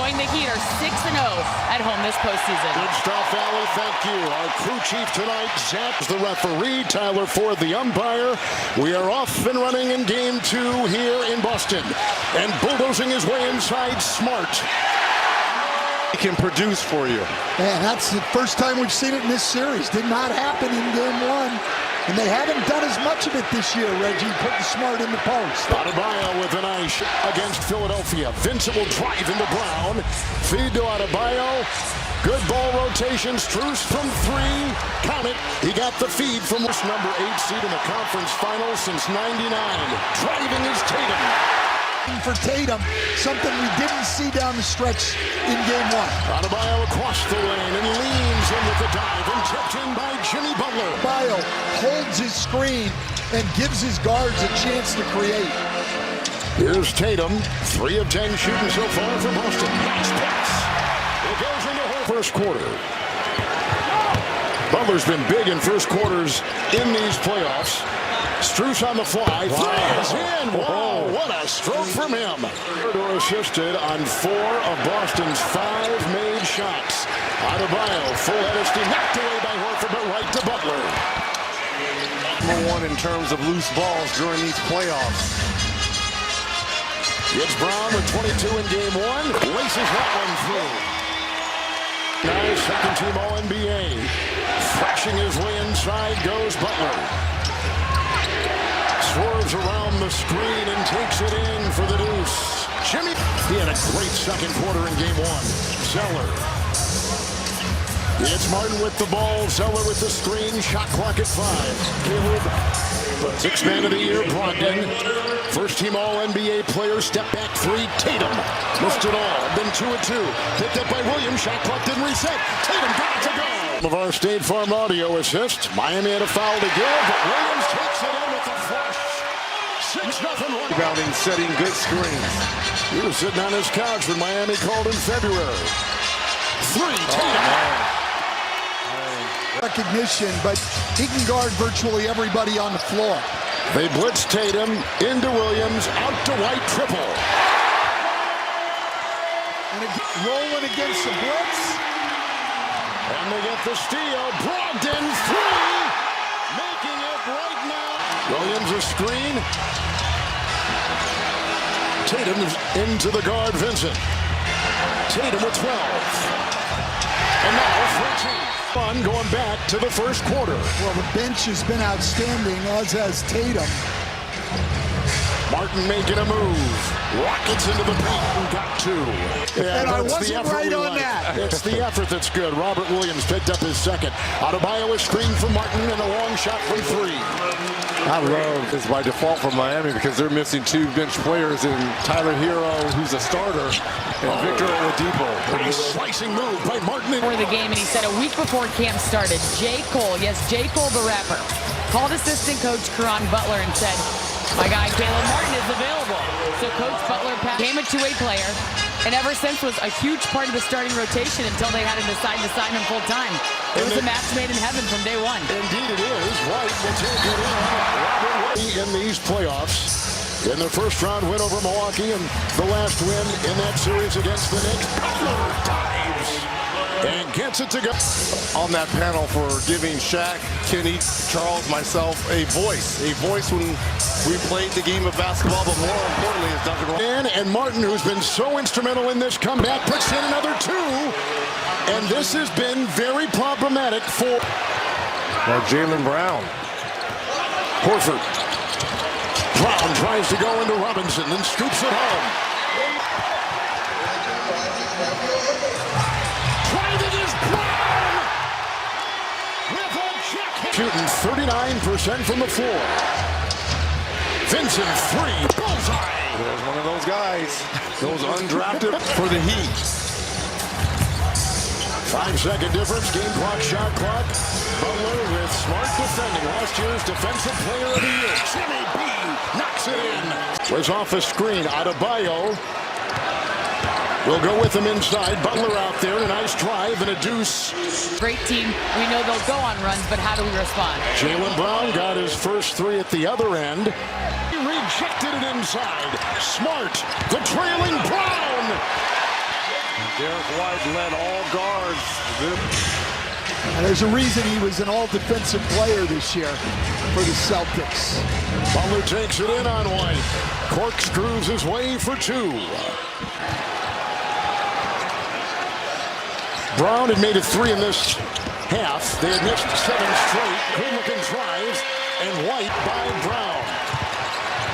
showing the Heat are 6-0 at home this postseason. Good stuff, Allie. Thank you. Our crew chief tonight, Zapp's the referee, Tyler Ford the umpire. We are off and running in game 2 here in Boston. And bulldozing his way inside, Smart. He can produce for you. Man, that's the first time we've seen it in this series. Did not happen in game 1. And they haven't done as much of it this year, Reggie, putting Smart in the post. Adebayo with an ice against Philadelphia. Vincent will drive into Brown. Feed to Adebayo. Good ball rotation. Strus from 3. Count it. He got the feed from this number 8 seed in the conference finals since '99. Driving is Tatum. For Tatum, something we didn't see down the stretch in game 1. Adebayo across the lane and leans in with the dive and tipped in by Jimmy Butler. Adebayo holds his screen and gives his guards a chance to create. Here's Tatum, 3 of 10 shooting so far for Boston. Nice pass. It goes into her first quarter. Butler's been big in first quarters in these playoffs. Strus on the fly. Wow. Is in. Whoa, what a stroke from him. Or assisted on 4 of Boston's 5 made shots. Adebayo, full head of steam, knocked away by Horford, but right to Butler. #1 in terms of loose balls during these playoffs. It's Brown with 22 in game 1. Laces that one through. Now his second team All-NBA. Thrashing his way inside goes Butler. Swerves around the screen and takes it in for the deuce. Jimmy, he had a great second quarter in game 1. Zeller. It's Martin with the ball. Zeller with the screen. Shot clock at 5. Caleb, 6th man of the year, Brogdon. First team All-NBA player. Step back 3. Tatum missed it all. Then 2 of 2. Picked up by Williams. Shot clock didn't reset. Tatum got it to go. Of our State Farm audio assist. Miami had a foul to give, but Williams takes it in with the flush. 6-0. Rebounding, setting good screens. He was sitting on his couch when Miami called in February. 3. Tatum. Recognition, but he can guard virtually everybody on the floor. They blitz Tatum into Williams, out to White, triple. And rolling against the blitz. And they get the steal. Brogdon 3, making it right now. Williams a screen. Tatum into the guard, Vincent. Tatum with 12. And now 14. Fun going back to the first quarter. Well, the bench has been outstanding, as has Tatum. Martin making a move. Rockets into the paint and got 2. Yeah, and I wasn't right on that. It's the effort that's good. Robert Williams picked up his second. Adebayo is screened from Martin and a long shot from 3. I love this by default for Miami because they're missing 2 bench players in Tyler Hero, who's a starter, and Victor Oladipo. Nice slicing move by Martin. For the game, and he said a week before camp started, J. Cole, yes, J. Cole the rapper, called assistant coach Caron Butler and said, my guy Caleb Martin is available. So Coach Butler became a 2-way player, and ever since was a huge part of the starting rotation until they had to decide to sign him full time. It was a match made in heaven from day 1. Indeed it is. White will take it in. Robert in these playoffs. In the first round win over Milwaukee and the last win in that series against the Knicks. Butler dives and gets it to go. On that panel for giving Shaq, Kenny, Charles, myself a voice when we played the game of basketball, but more importantly is Duncan Robinson. And Martin, who's been so instrumental in this comeback, puts in another 2. And this has been very problematic for Jaylen Brown. Horford. Brown tries to go into Robinson and scoops it home. Driving is Brown with a jacket. Shooting 39% from the floor. Vincent 3, bullseye. There's one of those guys, those undrafted for the Heat. 5-second difference, game clock, shot clock. Butler with Smart defending. Last year's Defensive Player of the Year. Jimmy B knocks it in. Was off a screen. Adebayo will go with him inside. Butler out there, a nice drive and a deuce. Great team. We know they'll go on runs, but how do we respond? Jaylen Brown got his first 3 at the other end. He rejected it inside. Smart, the trailing Brown. Derek White led all guards. And there's a reason he was an all-defensive player this year for the Celtics. Butler takes it in on White. Corkscrews his way for two. Brown had made it 3 in this half. They had missed 7 straight. Good-looking drives, and White by Brown.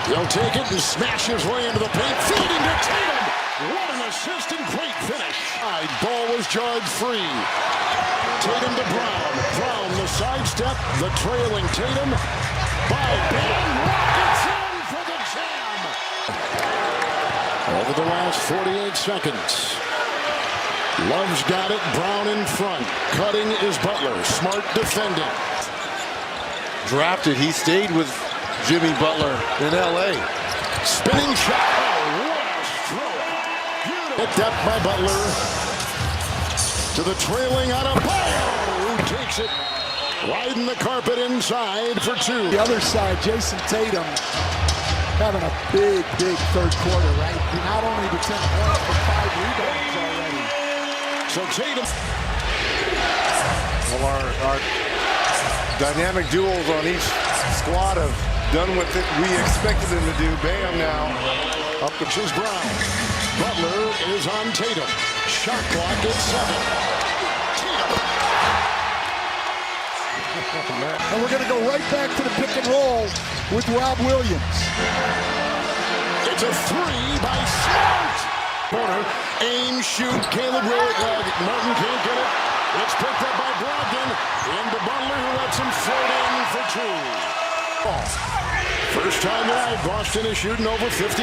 He'll take it and smash his way into the paint. Feeding to Tatum. What an assist and great finish. Ball was charged free. Tatum to Brown. Brown the sidestep. The trailing Tatum. By Bam. Rockets in for the jam. Over the last 48 seconds. Love's got it. Brown in front. Cutting is Butler. Smart defending. Drafted, he stayed with Jimmy Butler in L.A. Spinning shot. Oh, what a stroke. Picked up by Butler. To the trailing Adebayo, who takes it. Riding the carpet inside for 2. The other side, Jason Tatum having a big third quarter, right? Not only the 10 points, but 5 rebounds already. So Tatum. Well, our dynamic duels on each squad have done what we expected them to do. Bam now. Up to Brown. Butler is on Tatum. Shot clock at 7. And we're going to go right back to the pick and roll with Rob Williams. It's a 3 by Smart. Corner, aim, shoot. Caleb Martin can't get it. It's picked up by Brogdon. Into Butler, who lets him float in for 2. First time tonight, Boston is shooting over 50%.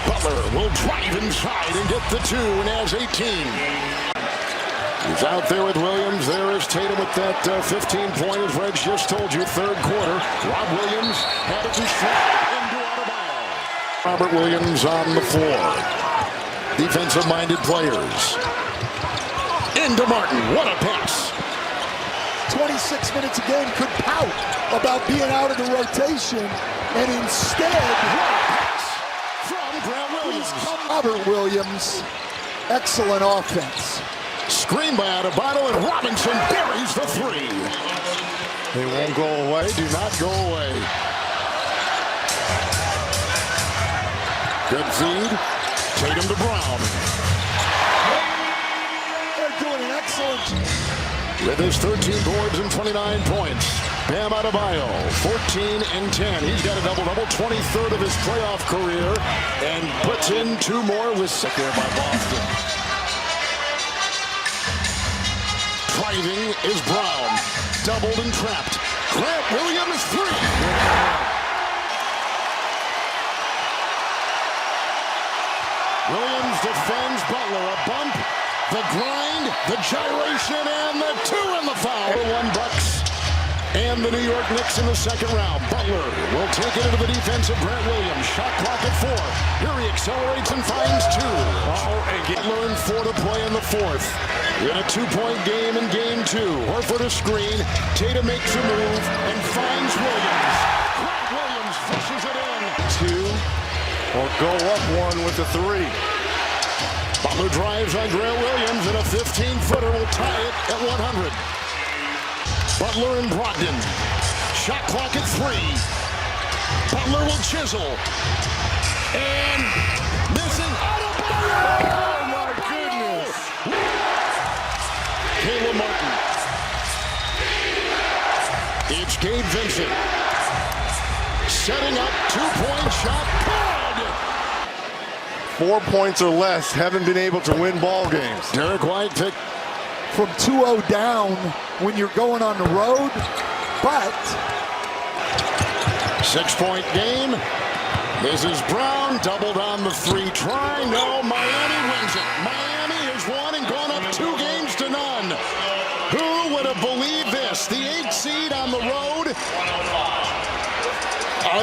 Butler will drive inside and get the 2 and has 18. He's out there with Williams. There is Tatum with that 15-point, as Reg just told you, third quarter. Rob Williams had it to slide into Adebayo. Robert Williams on the floor. Defensive-minded players. Into Martin. What a pass. 26 minutes a game could pout about being out of the rotation, and instead, What a pass from Grant Williams. Robert Williams, excellent offense. Screen by Adebayo, and Robinson buries the 3. They won't go away. They do not go away. Good feed. Tatum to Brown. They're doing an excellent job. With his 13 boards and 29 points. Bam Adebayo, 14 and 10. He's got a double-double, 23rd of his playoff career, and puts in 2 more with set there by Boston. Driving is Brown. Doubled and trapped. Grant Williams 3. Williams defends Butler. A bump, the grind, the gyration, and the 2 in the foul. 1 Bucks and the New York Knicks in the second round. Butler will take it into the defense of Grant Williams. Shot clock at 4. Here he accelerates and finds 2. Butler and 4 to play in the fourth. In a 2-point game in game 2. Horford a screen. Tatum makes a move and finds Williams. Grant Williams pushes it in. 2 or go up 1 with the 3. Butler drives on Grant Williams, and a 15-footer will tie it at 100. Butler and Brogdon. Shot clock at 3. Butler will chisel. And missing. Oh, my goodness. Caleb Martin. It's Gabe Vincent. Setting up, 2-point shot. Good. 4 points or less, haven't been able to win ball games. Derek White picked from 2-0 down when you're going on the road, but 6-point game. This is Brown, doubled on the 3 try. No, Mike.